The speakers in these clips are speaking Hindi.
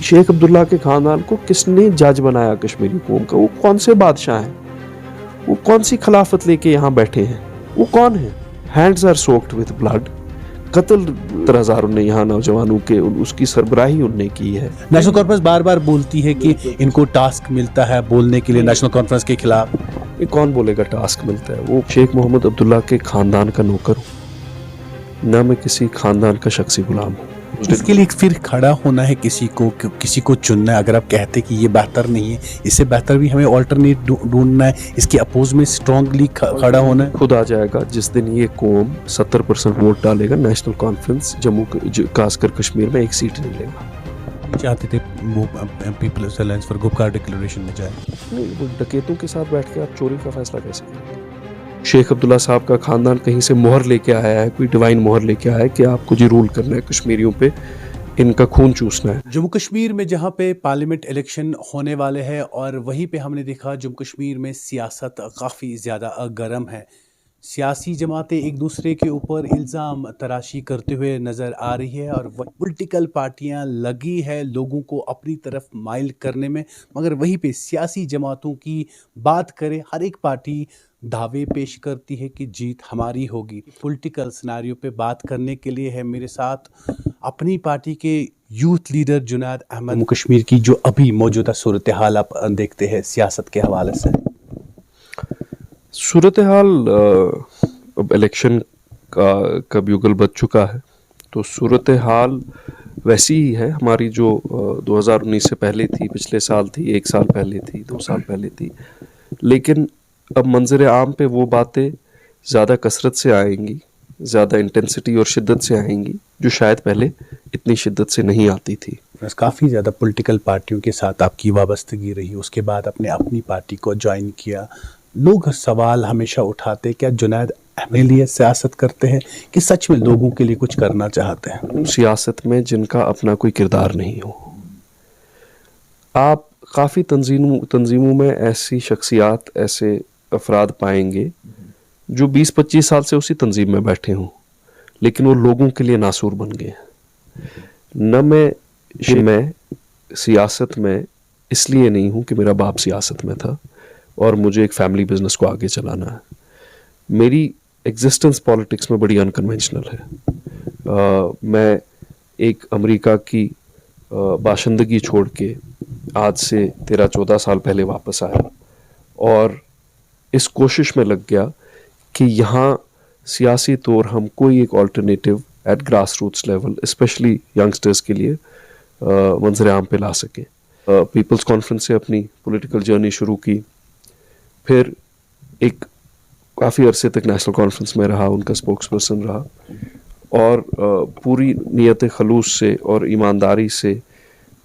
शेख अब्दुल्ला के खानदान को किसने जज बनाया कश्मीरी कौम का? वो कौन से बादशाह हैं? वो कौन सी खिलाफत लेके यहाँ बैठे हैं? वो कौन है? Hands are soaked with blood. कत्ल 7000 ने यहाँ नौजवानों के, उसकी सरबराही उनने की है। नेशनल कॉन्फ्रेंस बार बार बोलती है कि इनको टास्क मिलता है बोलने के लिए नेशनल कॉन्फ्रेंस के खिलाफ। ये कौन बोलेगा टास्क मिलता है? वो शेख मोहम्मद अब्दुल्ला के खानदान का नौकर हूँ, ना मैं किसी खानदान का शख्सी गुलाम हूँ। इसके लिए फिर खड़ा होना है किसी को चुनना है। अगर आप कहते कि ये बेहतर नहीं है, इससे बेहतर भी हमें ऑल्टरनेट ढूंढना है, इसके अपोज में स्ट्रांगली खड़ा होना है। खुद आ जाएगा जिस दिन ये कौम 70% वोट डालेगा, नेशनल कॉन्फ्रेंस जम्मू खासकर कश्मीर में एक सीट नहीं लेगा। चाहते थे वो people's alliance for Gupkar declaration में जाए। नहीं, वो डकैतों के साथ बैठ के आप चोरी का फैसला कैसे करेंगे? शेख अब्दुल्ला साहब का खानदान कहीं से मोहर लेके आया है, कोई डिवाइन मोहर लेके आया है कि आपको जी रूल करना है, कश्मीरियों पे इनका खून चूसना है। जम्मू कश्मीर में जहां पे पार्लियामेंट इलेक्शन होने वाले हैं और वहीं पे हमने देखा जम्मू कश्मीर में सियासत काफ़ी ज़्यादा गर्म है। सियासी जमातें एक दूसरे के ऊपर इल्ज़ाम तराशी करते हुए नज़र आ रही है और पॉलिटिकल पार्टियां लगी है लोगों को अपनी तरफ माइल करने में। मगर वहीं पे सियासी जमातों की बात करें, हर एक पार्टी दावे पेश करती है कि जीत हमारी होगी। पॉलिटिकल सिनेरियो पे बात करने के लिए है मेरे साथ अपनी पार्टी के यूथ लीडर जुनैद अहमद। जम्मू कश्मीर की जो अभी मौजूदा सूरत हाल आप देखते हैं सियासत के हवाले से। सूरत हाल अब इलेक्शन का युगल बच चुका है, तो सूरत हाल वैसी ही है हमारी जो 2019 से पहले थी, पिछले साल थी, 1 साल पहले थी, 2 साल पहले थी। लेकिन अब मंजर आम पे वो बातें ज़्यादा कसरत से आएंगी, ज़्यादा इंटेंसिटी और शिद्दत से आएंगी, जो शायद पहले इतनी शिद्दत से नहीं आती थी। काफ़ी ज़्यादा पॉलिटिकल पार्टियों के साथ आपकी वाबस्तगी रही, उसके बाद आपने अपनी पार्टी को ज्वाइन किया। लोग सवाल हमेशा उठाते, क्या जुनैद अपने लिए सियासत करते हैं कि सच में लोगों के लिए कुछ करना चाहते हैं? सियासत में जिनका अपना कोई किरदार नहीं हो। आप काफ़ी तंजीमों में ऐसी शख्सियात, ऐसे अफराद पाएंगे जो 20-25 साल से उसी तंजीम में बैठे हों, लेकिन वो लोगों के लिए नासूर बन गए। न मैं सियासत में इसलिए नहीं हूँ कि मेरा बाप सियासत में था और मुझे एक फैमिली बिजनेस को आगे चलाना है। मेरी एग्जिस्टेंस पॉलिटिक्स में बड़ी अनकन्वेंशनल है। मैं एक अमेरिका की बाशिंदगी छोड़ के आज से 13-14 साल पहले वापस आया और इस कोशिश में लग गया कि यहाँ सियासी तौर हम कोई एक alternative at grass roots level, specially youngsters के लिए मंजर आम पे ला सके। पीपल्स कॉन्फ्रेंस से अपनी पॉलिटिकल जर्नी शुरू की, फिर एक काफ़ी अरसे तक नेशनल कॉन्फ्रेंस में रहा, उनका स्पोक्स पर्सन रहा और पूरी नीयत खलूस से और ईमानदारी से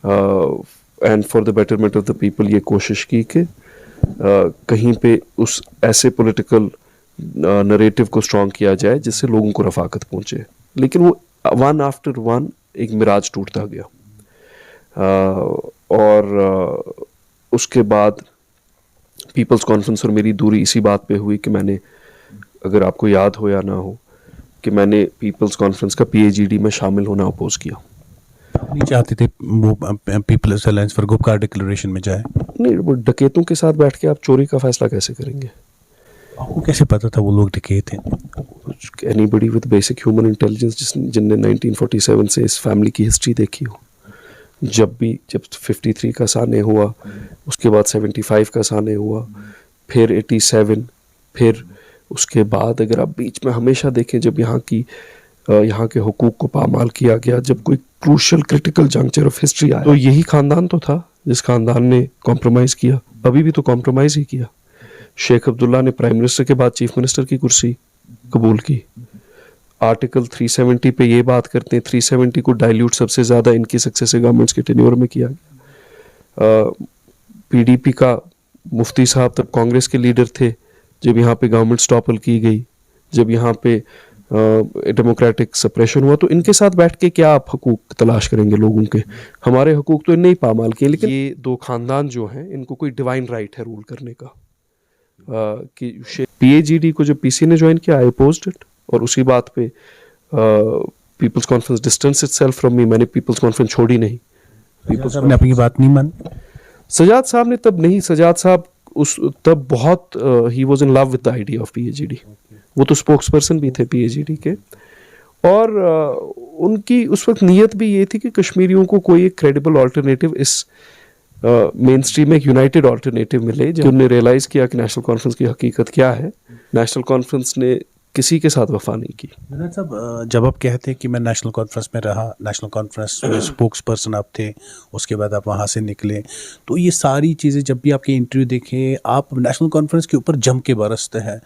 and for the betterment of the people ये कोशिश की कि कहीं पे उस ऐसे पॉलिटिकल नरेटिव को स्ट्रॉन्ग किया जाए जिससे लोगों को रफाकत पहुंचे। लेकिन वो वन आफ्टर वन एक मिराज टूटता गया और उसके बाद पीपल्स कॉन्फ्रेंस और मेरी दूरी इसी बात पे हुई कि मैंने, अगर आपको याद हो या ना हो, कि मैंने पीपल्स कॉन्फ्रेंस का PAGD में शामिल होना अपोज किया। नहीं चाहते थे वो people's alliance for Gupkar declaration में जाए? नहीं, वो डकैतों के साथ बैठ के आप चोरी का फैसला कैसे करेंगे? आपको कैसे पता था वो लोग डकैत हैं? Anybody with basic human intelligence जिनने 1947 से इस फैमिली की हिस्ट्री देखी हो, जब 53 का साने हुआ, उसके बाद 75 का साने हुआ, फिर 87, फिर उसके बाद अगर आप बीच में हमेशा देखें जब यहाँ के हुकूक को पामाल किया गया, जब कोई crucial critical juncture of history आया, तो यही खानदान तो था जिस खानदान ने कॉम्प्रोमाइज़ किया। अभी भी तो कॉम्प्रोमाइज़ ही किया। शेख अब्दुल्ला ने प्राइम मिनिस्टर के बाद चीफ मिनिस्टर की कुर्सी कबूल की। आर्टिकल 370 पे ये बात करते हैं, 370 को डाइल्यूट सबसे ज़्यादा इनकी सक्सेसिव गवर्नमेंट्स के टेन्योर में किया गया। PDP का मुफ्ती साहब तब कांग्रेस के लीडर थे जब यहाँ पे गवर्नमेंट टॉपल की गई, जब यहाँ पे डेमोक्रेटिक सप्रेशन हुआ, तो इनके साथ बैठ के क्या आप हकूक तलाश करेंगे लोगों के? हमारे हकूक तो इनने ही पामाल किए। लेकिन ये दो खानदान जो हैं, इनको कोई डिवाइन राइट है रूल करने का। कि PAGD को जब PC ने ज्वाइन किया, आई अपोज्ड इट, और उसी बात पे people's conference distance itself from me. मैंने पीपल्स कॉन्फ्रेंस छोड़ी नहीं, सजाद साहब ने अपनी बात नहीं मानी? सजाद साहब ने तब नहीं, सजाद साहब उस तब बहुत he was in love with the idea of PhD. वो तो स्पोक्स पर्सन भी थे पीएचडी के, और उनकी उस वक्त नीयत भी ये थी कि कश्मीरियों को कोई एक क्रेडिबल ऑल्टरनेटिव इस मेन स्ट्रीम में एक यूनाइटेड ऑल्टरनेटिव मिले। जब उन्होंने रियलाइज किया कि नेशनल कॉन्फ्रेंस की हकीकत क्या है, नेशनल कॉन्फ्रेंस ने किसी के साथ वफा नहीं की। जुनैद साहब, जब आप कहते हैं कि मैं नेशनल कॉन्फ्रेंस में रहा, नेशनल कॉन्फ्रेंस में स्पोक्स पर्सन आप थे, उसके बाद आप वहाँ से निकले, तो ये सारी चीज़ें जब भी आपके इंटरव्यू देखें, आप नेशनल कॉन्फ्रेंस के ऊपर जम के बरसते हैं।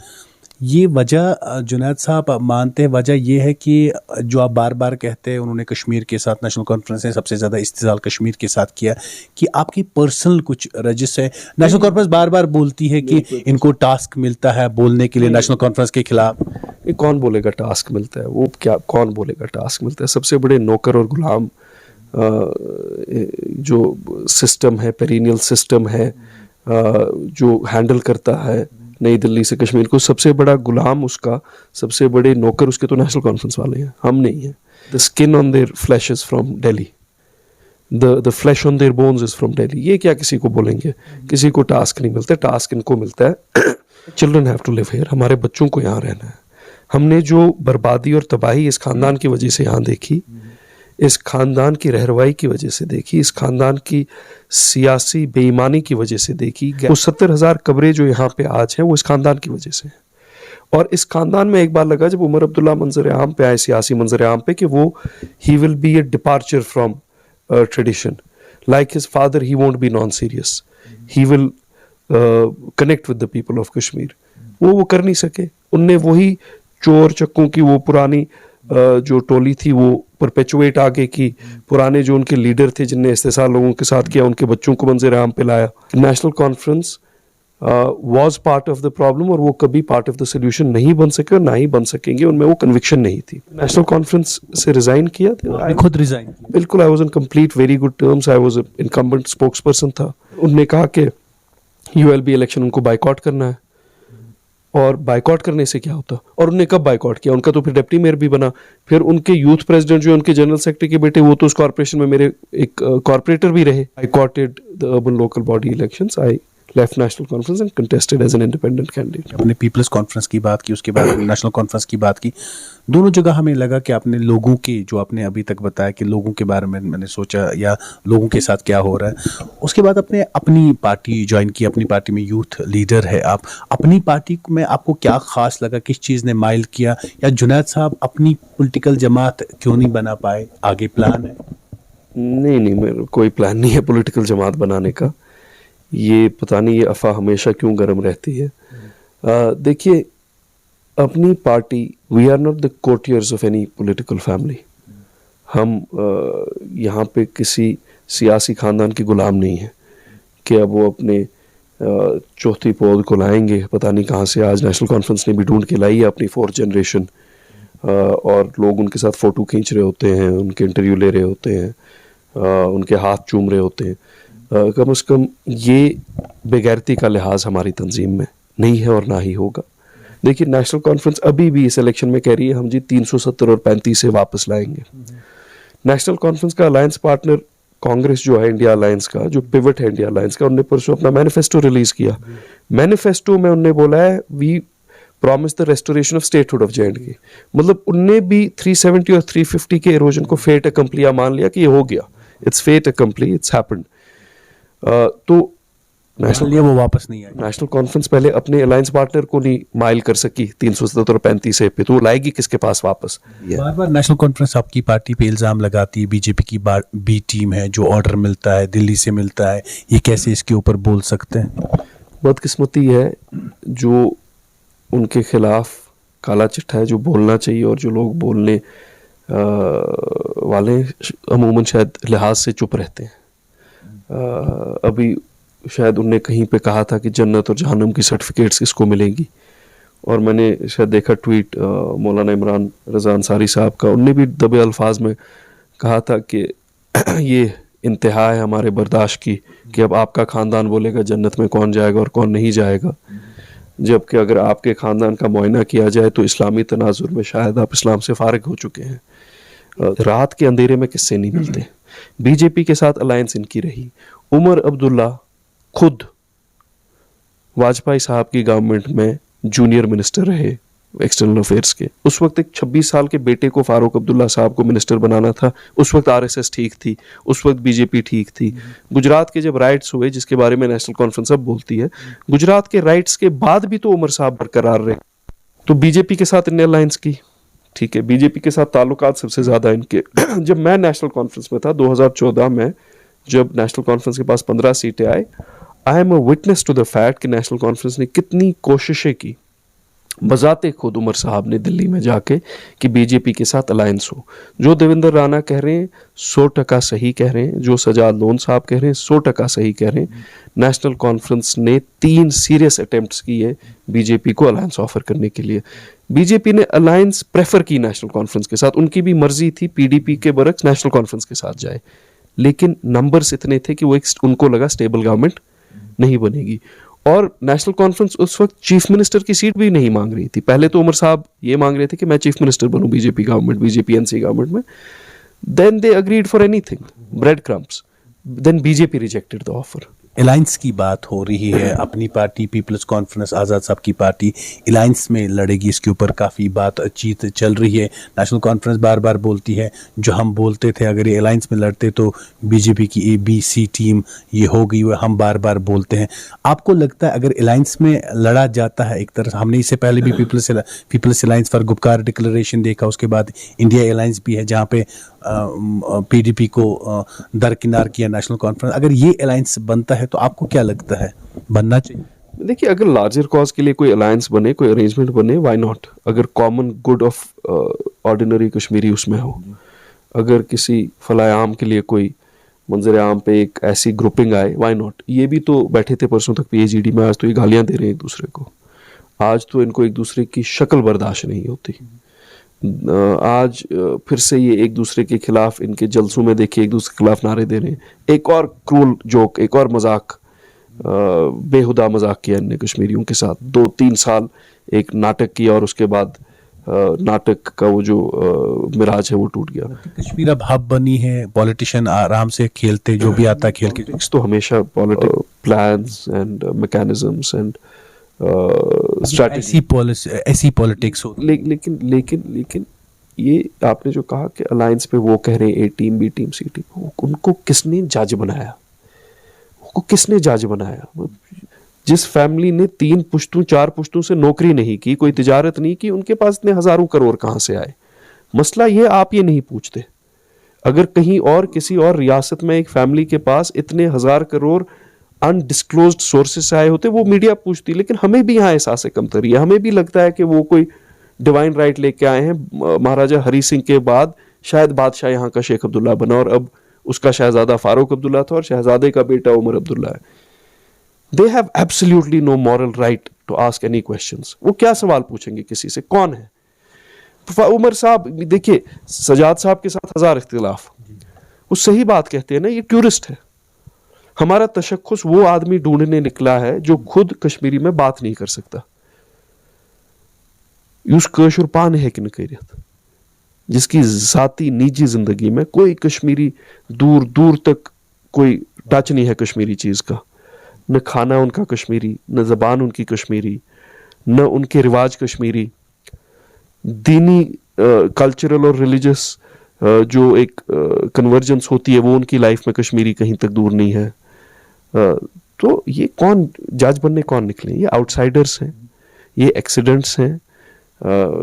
ये वजह जुनैद साहब मानते हैं, वजह ये है कि जो आप बार बार कहते हैं उन्होंने कश्मीर के साथ, नेशनल कॉन्फ्रेंस ने सबसे ज़्यादा इस्तेजाल कश्मीर के साथ किया, कि आपकी पर्सनल कुछ रजिस है? नेशनल कॉन्फ्रेंस बार बार बोलती है कि इनको टास्क मिलता है बोलने के लिए नेशनल कॉन्फ्रेंस के खिलाफ। ये कौन बोलेगा टास्क मिलता है? वो क्या, कौन बोलेगा टास्क मिलता है? सबसे बड़े नौकर और गुलाम जो सिस्टम है, पेरिनियल सिस्टम है, जो हैंडल करता है नई दिल्ली से कश्मीर को, सबसे बड़ा गुलाम उसका, सबसे बड़े नौकर उसके तो नेशनल कॉन्फ्रेंस वाले हैं, हम नहीं हैं। The skin on their flash is from Delhi, the flash on their bones is from Delhi. ये क्या किसी को बोलेंगे? किसी को टास्क नहीं मिलता, टास्क इनको मिलता है। Children have to live here, हमारे बच्चों को यहाँ रहना है। हमने जो बर्बादी और तबाही इस खानदान की वजह से यहाँ देखी, इस खानदान की रहरवाई की वजह से देखी, इस खानदान की सियासी बेईमानी की वजह से देखी, वो 70,000 कब्रें जो यहाँ पे आज हैं वो इस खानदान की वजह से। और इस खानदान में एक बार लगा जब उमर अब्दुल्ला मंजर आम पे आए, सियासी मंजर आम पे, कि वो he will be A departure from tradition, like his father he won't be non serious, he will connect with the people of Kashmir. वो कर नहीं सके। उनने वही चोर चक्कों की वो पुरानी जो टोली थी वो परपेचुएट आगे की, पुराने जो उनके लीडर थे जिनने इस्तेसाल लोगों के साथ किया, उनके बच्चों को मंजर आम पे लाया। National conference was part of the problem, और वो कभी पार्ट ऑफ द सोल्यूशन नहीं बन सके और ना ही बन सकेंगे। उनमें वो कन्विक्शन नहीं थी। नेशनल कॉन्फ्रेंस से रिजाइन किया था, खुद रिजाइन किया? बिल्कुल, I was in complete very good terms, I was incumbent spokes person था। उनने कहा कि यूएलबी इलेक्शन उनको बाइकआउट करना है, और बाइकआउट करने से क्या होता? और उन्होंने कब बाइकआउट किया? उनका तो फिर डिप्टी मेयर भी बना, फिर उनके यूथ प्रेसिडेंट जो उनके जनरल सेक्रेटरी के बेटे, वो तो उस कॉर्पोरेशन में मेरे एक कॉर्पोरेटर भी रहे। Boycotted the urban local body elections, I left National Conference and contested as an independent candidate. आपने पीपल्स कॉन्फ्रेंस की बात की, उसके बाद नेशनल कॉन्फ्रेंस की बात की, दोनों जगह हमें लगा कि आपने लोगों के, जो आपने अभी तक बताया कि लोगों के बारे में मैंने सोचा या लोगों के साथ क्या हो रहा है, उसके बाद आपने अपनी पार्टी ज्वाइन की, अपनी पार्टी में यूथ लीडर है आप। अपनी पार्टी में आपको क्या खास लगा, किस चीज़ ने माइल किया, या जुनैद साहब अपनी पॉलिटिकल जमात क्यों नहीं बना पाए? आगे प्लान है? नहीं, मेरा कोई प्लान नहीं है पॉलिटिकल जमात बनाने का। ये पता नहीं ये अफवाह हमेशा क्यों गर्म रहती है। देखिए, अपनी party, we are not the courtiers of any political family. हम यहाँ पे किसी सियासी खानदान के गुलाम नहीं हैं कि अब वो अपने चौथी पौध को लाएंगे पता नहीं कहाँ से। आज नेशनल कॉन्फ्रेंस ने भी ढूंढ के लाई है अपनी 4th जनरेशन, और लोग उनके साथ फ़ोटो खींच रहे होते हैं, उनके इंटरव्यू ले रहे होते हैं, उनके हाथ चूम रहे होते हैं। कम से कम ये बेगैरती का लिहाज हमारी तंजीम में नहीं है और ना ही होगा। देखिए, नेशनल कॉन्फ्रेंस अभी भी इस इलेक्शन में कह रही है हम जी 370 और 35 से वापस लाएंगे। नेशनल कॉन्फ्रेंस का अलायंस पार्टनर कांग्रेस जो है, इंडिया अलायंस का जो पिवट है इंडिया अलायंस का, उन्होंने परसों अपना मैनिफेस्टो रिलीज किया। मैनिफेस्टो में उन्होंने बोला है we promise the restoration of statehood of J&K। मतलब उनने भी 370 और 350 के इरोजन को फेट अकम्पलिया मान लिया कि ये हो गया, इट्स फेट अकम्पली, इट्स हैपेंड। तो नेशनल वो वापस नहीं आई। नेशनल कॉन्फ्रेंस पहले अपने अलायंस पार्टनर को नहीं माइल कर सकी 370 और 35 से पे, तो वो लाएगी किसके पास वापस? बार बार नेशनल कॉन्फ्रेंस आपकी पार्टी पे इल्ज़ाम लगाती है, बीजेपी की बी टीम है, जो ऑर्डर मिलता है दिल्ली से मिलता है, ये कैसे इसके ऊपर बोल सकते हैं? बदकिस्मती है जो उनके खिलाफ काला चिट्ठा है, जो बोलना चाहिए और जो लोग बोलने वाले अमूमन शायद लिहाज से चुप रहते हैं। अभी शायद उनने कहीं पे कहा था कि जन्नत और जहन्नम की सर्टिफिकेट्स किसको मिलेंगी, और मैंने शायद देखा ट्वीट मौलाना इमरान रज़ा अंसारी साहब का, उनने भी दबे अल्फाज में कहा था कि ये इंतहा है हमारे बर्दाश्त की कि अब आपका ख़ानदान बोलेगा जन्नत में कौन जाएगा और कौन नहीं जाएगा, जबकि अगर आपके ख़ानदान का मुआयना किया जाए तो इस्लामी तनाजुर में शायद आप इस्लाम से फ़ारिग हो चुके हैं। रात के अंधेरे में किस्से नहीं मिलते। बीजेपी के साथ अलायंस इनकी रही। उमर अब्दुल्ला खुद वाजपेयी साहब की गवर्नमेंट में जूनियर मिनिस्टर रहे एक्सटर्नल अफेयर्स के। उस वक्त एक 26 साल के बेटे को फारूक अब्दुल्ला साहब को मिनिस्टर बनाना था। उस वक्त आरएसएस ठीक थी, उस वक्त बीजेपी ठीक थी। गुजरात के जब राइट्स हुए, जिसके बारे में नेशनल कॉन्फ्रेंस अब बोलती है, गुजरात के राइट्स के बाद भी तो उमर साहब बरकरार रहे। तो बीजेपी के साथ इनने अलायंस की, ठीक है, बीजेपी के साथ ताल्लुकात सबसे ज्यादा इनके। जब मैं नेशनल कॉन्फ्रेंस में था 2014 में, जब नेशनल कॉन्फ्रेंस के पास 15 सीटें आए, I am a witness to the fact कि नेशनल कॉन्फ्रेंस ने कितनी कोशिशें की बजाते खुद उमर साहब ने दिल्ली में जाके कि बीजेपी के साथ अलायंस हो। जो देवेंद्र राणा कह रहे हैं 100% सही कह रहे हैं, जो सजाद लोन साहब कह रहे हैं 100% सही कह रहे हैं। नेशनल कॉन्फ्रेंस ने 3 सीरियस अटेम्प्ट्स किए बीजेपी को अलायंस ऑफर करने के लिए। बीजेपी ने अलायंस प्रेफर की नेशनल कॉन्फ्रेंस के साथ, उनकी भी मर्जी थी पीडीपी के बरक्स नेशनल कॉन्फ्रेंस के साथ जाए, लेकिन नंबर्स इतने थे कि वो उनको लगा स्टेबल गवर्नमेंट नहीं बनेगी। और नेशनल कॉन्फ्रेंस उस वक्त चीफ मिनिस्टर की सीट भी नहीं मांग रही थी। पहले तो उमर साहब ये मांग रहे थे कि मैं चीफ मिनिस्टर बनूं BJP government, BJP NC government में। Then they agreed for anything, bread crumbs. Then BJP rejected the offer. Alliance की बात हो रही है, अपनी पार्टी पीपल्स कॉन्फ्रेंस आज़ाद साहब की पार्टी अलायंस में लड़ेगी, इसके ऊपर काफ़ी बातचीत चल रही है। नेशनल कॉन्फ्रेंस बार बार बोलती है, जो हम बोलते थे अगर ये अलायंस में लड़ते तो बीजेपी की ABC टीम ये हो गई, वो हम बार बार बोलते हैं। आपको लगता है अगर अलायंस में लड़ा जाता है, एक तरह हमने इससे पहले भी people's alliance for Gupkar declaration देखा, उसके बाद इंडिया अलायंस भी है जहाँ पे PDP को दरकिनार किया नेशनल कॉन्फ्रेंस। अगर ये अलायंस बनता है तो आपको क्या लगता है बनना चाहिए? देखिए, अगर लार्जर कॉज के लिए कोई अलायंस बने, कोई अरेंजमेंट बने, व्हाई नॉट। अगर common good of ordinary Kashmiri उसमें हो, अगर किसी फलायाम के लिए कोई मंजर आम पे एक ऐसी ग्रुपिंग आए, व्हाई नॉट। ये भी तो बैठे थे परसों तक PhD में, आज तो ये गालियां दे रहे हैं एक दूसरे को। आज तो इनको एक दूसरे की शक्ल बर्दाश्त नहीं होती। आज फिर से ये एक दूसरे के खिलाफ, इनके जलसों में देखिए एक दूसरे के खिलाफ नारे दे रहे हैं। एक और क्रूल जोक, एक और मजाक, बेहुदा मजाक किया इनने कश्मीरियों के साथ। 2-3 साल एक नाटक किया और उसके बाद नाटक का वो जो मिराज है वो टूट गया। कश्मीर अब हब बनी है, पॉलिटिशियन आराम से खेलते, जो भी आता है खेल के। तो हमेशा प्लान्स एंड मैकेनिज्म्स एंड ऐसी पॉलिटिक्स हो। लेकिन ये आपने जो कहा कि अलायंस पे वो कह रहे हैं A team, B team, C team, उनको किसने जज बनाया? उनको किसने जज बनाया? जिस फैमिली ने 3 पुश्तों 4 पुश्तों से नौकरी नहीं की, कोई तिजारत नहीं की, उनके पास इतने हजारों करोड़ कहां से आए? मसला ये आप ये नहीं पूछते। अगर कहीं और किसी और रियासत में एक फैमिली के पास इतने 1000 करोड़ अनडिस्क्लोज्ड सोर्सेस से आए होते, वो मीडिया पूछती। लेकिन हमें भी यहाँ एहसास कमतरी है। हमें भी लगता है कि वो कोई डिवाइन राइट लेके आए हैं। महाराजा हरी सिंह के बाद शायद बादशाह यहाँ का शेख अब्दुल्ला बना, और अब उसका शहजादा फारूक अब्दुल्ला था और शहजादे का बेटा उमर अब्दुल्ला है। They have absolutely no moral right to ask any questions. वो क्या सवाल पूछेंगे किसी से? कौन है उमर साहब? देखिए, सजाद साहब के साथ 1000 इख्तिलाफ, वो सही बात कहते हैं ना, ये टूरिस्ट है। हमारा तशख्खुस वो आदमी ढूंढने निकला है जो खुद कश्मीरी में बात नहीं कर सकता। युस कशुर पान है कि नकरियत, जिसकी जाती निजी जिंदगी में कोई कश्मीरी दूर दूर तक कोई टच नहीं है कश्मीरी चीज का। न खाना उनका कश्मीरी, न जबान उनकी कश्मीरी, न उनके रिवाज कश्मीरी। दीनी कल्चरल और रिलीजियस जो एक कन्वर्जेंस होती है वो उनकी लाइफ में कश्मीरी कहीं तक दूर नहीं है। तो ये कौन जज बनने कौन निकले? ये आउटसाइडर्स हैं, ये एक्सीडेंट्स हैं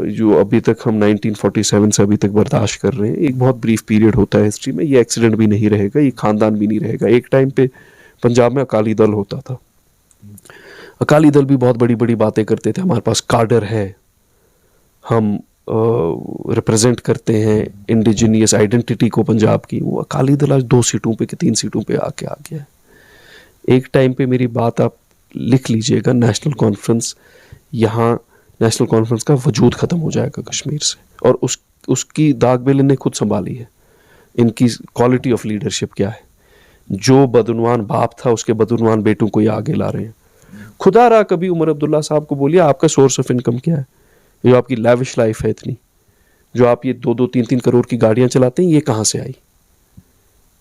जो अभी तक हम 1947 से अभी तक बर्दाश्त कर रहे हैं। एक बहुत ब्रीफ पीरियड होता है हिस्ट्री में, ये एक्सीडेंट भी नहीं रहेगा, ये खानदान भी नहीं रहेगा। एक टाइम पे पंजाब में अकाली दल होता था, अकाली दल भी बहुत बड़ी बड़ी बातें करते थे, हमारे पास काडर है, हम रिप्रेजेंट करते हैं इंडिजिनियस आइडेंटिटी को पंजाब की। वो अकाली दल आज 2 सीटों पे कि 3 सीटों पे आके आ गया है। एक टाइम पे मेरी बात आप लिख लीजिएगा, नेशनल कॉन्फ्रेंस, यहाँ नेशनल कॉन्फ्रेंस का वजूद ख़त्म हो जाएगा कश्मीर से। और उसकी दाग बेल इन्हें खुद संभाली है। इनकी क्वालिटी ऑफ लीडरशिप क्या है? जो बदउनवान बाप था उसके बदउनवान बेटों को ये आगे ला रहे हैं। खुदा रहा कभी उमर अब्दुल्ला साहब को बोलिए आपका सोर्स ऑफ इनकम क्या है? जो आपकी लैविश लाइफ है इतनी, जो आप ये 2-2, 3-3 करोड़ की गाड़ियां चलाते हैं, ये कहाँ से आई?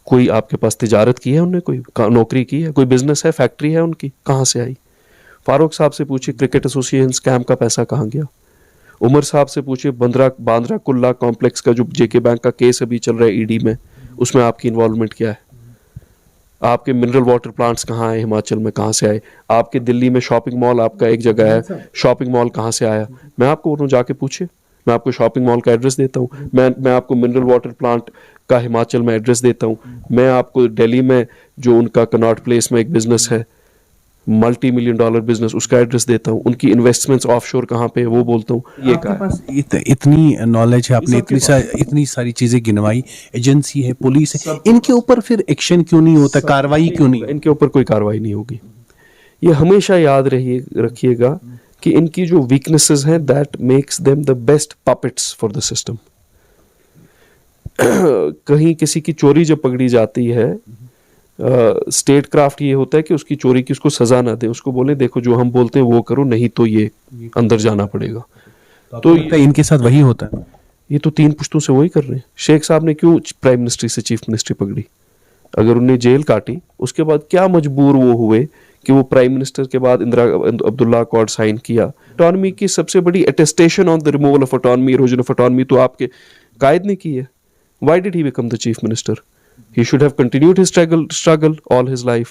कोई आपके पास तिजारत की है उनने, कोई नौकरी की है, कोई बिजनेस है, फैक्ट्री है उनकी, कहाँ से आई? फारूक साहब से पूछिए क्रिकेट एसोसिएशन स्कैम का पैसा कहाँ गया? उमर साहब से पूछिए बांद्रा कुल्ला कॉम्प्लेक्स का जो जेके बैंक का केस अभी चल रहा है ईडी में, उसमें आपकी इन्वॉल्वमेंट क्या है? आपके मिनरल वाटर प्लांट्स कहाँ आए हिमाचल में, कहाँ से आए? आपके दिल्ली में शॉपिंग मॉल आपका एक जगह है, शॉपिंग मॉल कहाँ से आया? मैं आपको बोलूँ जाके पूछिए, मैं आपको शॉपिंग मॉल का एड्रेस देता हूँ, मैं आपको मिनरल वाटर प्लांट का हिमाचल में एड्रेस देता हूँ, मैं आपको दिल्ली में जो उनका कनॉट प्लेस में एक बिजनेस है, $multi million बिजनेस, उसका एड्रेस देता हूँ, उनकी इन्वेस्टमेंट्स ऑफशोर कहाँ पे है वो बोलता हूँ। ये आपके पास इतनी नॉलेज है, आपने इतनी सारी चीजें गिनवाई, एजेंसी है, पुलिस है, इनके ऊपर फिर एक्शन क्यों नहीं होता, कार्रवाई क्यों नहीं? इनके ऊपर कोई कार्रवाई नहीं होगी। ये हमेशा याद रखिएगा कि इनकी जो वीकनेसेस हैं that makes them the best puppets for the system. कहीं किसी की चोरी जब पकड़ी जाती है, स्टेट क्राफ्ट ये होता है कि उसकी चोरी की उसको सजा ना दे, उसको बोले देखो जो हम बोलते हैं वो करो, नहीं तो ये अंदर जाना पड़ेगा। तो इनके साथ वही होता है। ये तो 3 पुश्तों से वही कर रहे हैं। शेख साहब ने क्यों प्राइम मिनिस्ट्री से चीफ मिनिस्ट्री पकड़ी? अगर उन्हें जेल काटी, उसके बाद क्या मजबूर वो हुए कि वो प्राइम मिनिस्टर के बाद इंदिरा अब्दुल्ला अकॉर्ड साइन किया? ऑटोनॉमी की सबसे बड़ी attestation on the removal of autonomy, erosion of autonomy तो आपके कायद ने की है। Why did he become the chief minister? He should have continued his struggle all his life.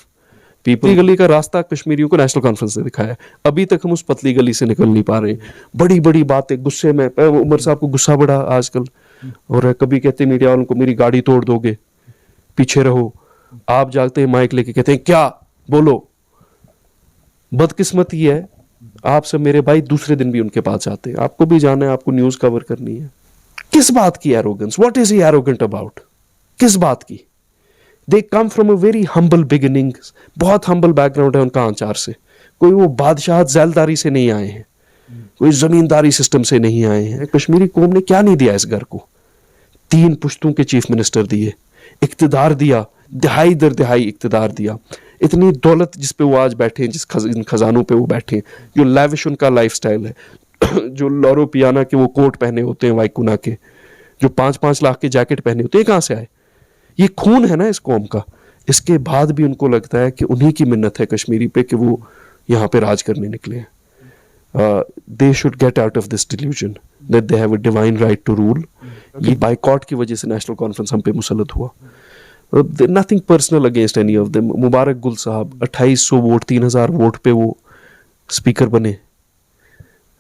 पीपली गली का रास्ता कश्मीरियों को नेशनल कॉन्फ्रेंस ने दिखाया है। अभी तक हम उस पतली गली से निकल नहीं पा रहे हैं। बड़ी बड़ी बातें, गुस्से में उमर साहब को गुस्सा बढ़ा आजकल, और कभी कहते मीडिया वालों को मेरी गाड़ी तोड़ दोगे, पीछे रहो। आप जागते हैं माइक लेके कहते हैं क्या बोलो। बदकिस्मत ये है, आप सब मेरे भाई दूसरे दिन भी उनके पास जाते हैं। आपको भी जाना है, आपको न्यूज कवर करनी है। किस बात की arrogance? What is he arrogant about? किस बात की? They come from a very humble beginning, बहुत हम्बल बैकग्राउंड है उनका आंचार से। कोई वो बादशाह जैलदारी से नहीं आए हैं, कोई जमींदारी सिस्टम से नहीं आए हैं। कश्मीरी कौम ने क्या नहीं दिया इस घर को? 3 पुश्तों के चीफ मिनिस्टर दिए, इक्तदार दिया, दिहाई दर दिहाई इक्तदार दिया, इतनी दौलत जिस पे वो आज बैठे हैं, जिस खजानों पे वो बैठे हैं, जो लैविश उनका लाइफस्टाइल है, जो लॉरो पियाना के वो कोट पहने होते हैं वाइकुना के, जो 5-5 लाख के जैकेट पहने होते हैं, कहाँ से आए? ये खून है ना इस कौम का। इसके बाद भी उनको लगता है कि उन्हीं की मिन्नत है कश्मीरी पे कि वो यहाँ पे राज करने निकले हैं। They should get out of this delusion that they have a divine right to rule. ये बाइकॉट की वजह से नेशनल कॉन्फ्रेंस हम पे मुसल्लत हुआ। Nothing personal against any of them. Mubarak Gul साहब 2800 वोट, 3000 वोट पे वो स्पीकर बने।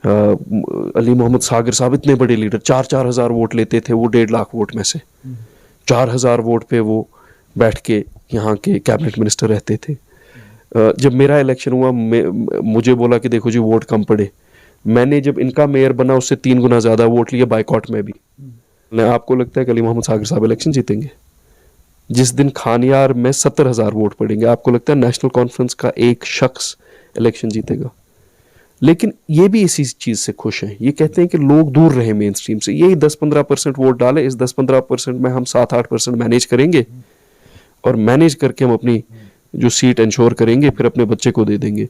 अली मोहम्मद सागर साहब इतने बड़े लीडर, 4-4 हजार वोट लेते थे वो 1.5 लाख वोट में से। 4,000 वोट पे वो बैठ के यहाँ के कैबिनेट मिनिस्टर रहते थे। जब मेरा इलेक्शन हुआ, मुझे बोला कि देखो जी वोट कम पड़े। मैंने जब इनका मेयर बना उससे 3 गुना ज्यादा वोट लिए बाइकॉट में भी। आपको लगता है कि अली मोहम्मद सागर साहब इलेक्शन जीतेंगे? जिस दिन खानियार में 70,000 वोट पड़ेंगे, आपको लगता है नेशनल कॉन्फ्रेंस का एक शख्स इलेक्शन जीतेगा? लेकिन ये भी इसी चीज से खुश हैं। ये कहते हैं कि लोग दूर रहे मेन स्ट्रीम से, यही 10-15% वोट डाले, इस 10-15% में हम 7-8% मैनेज करेंगे, और मैनेज करके हम अपनी जो सीट इंश्योर करेंगे, फिर अपने बच्चे को दे देंगे।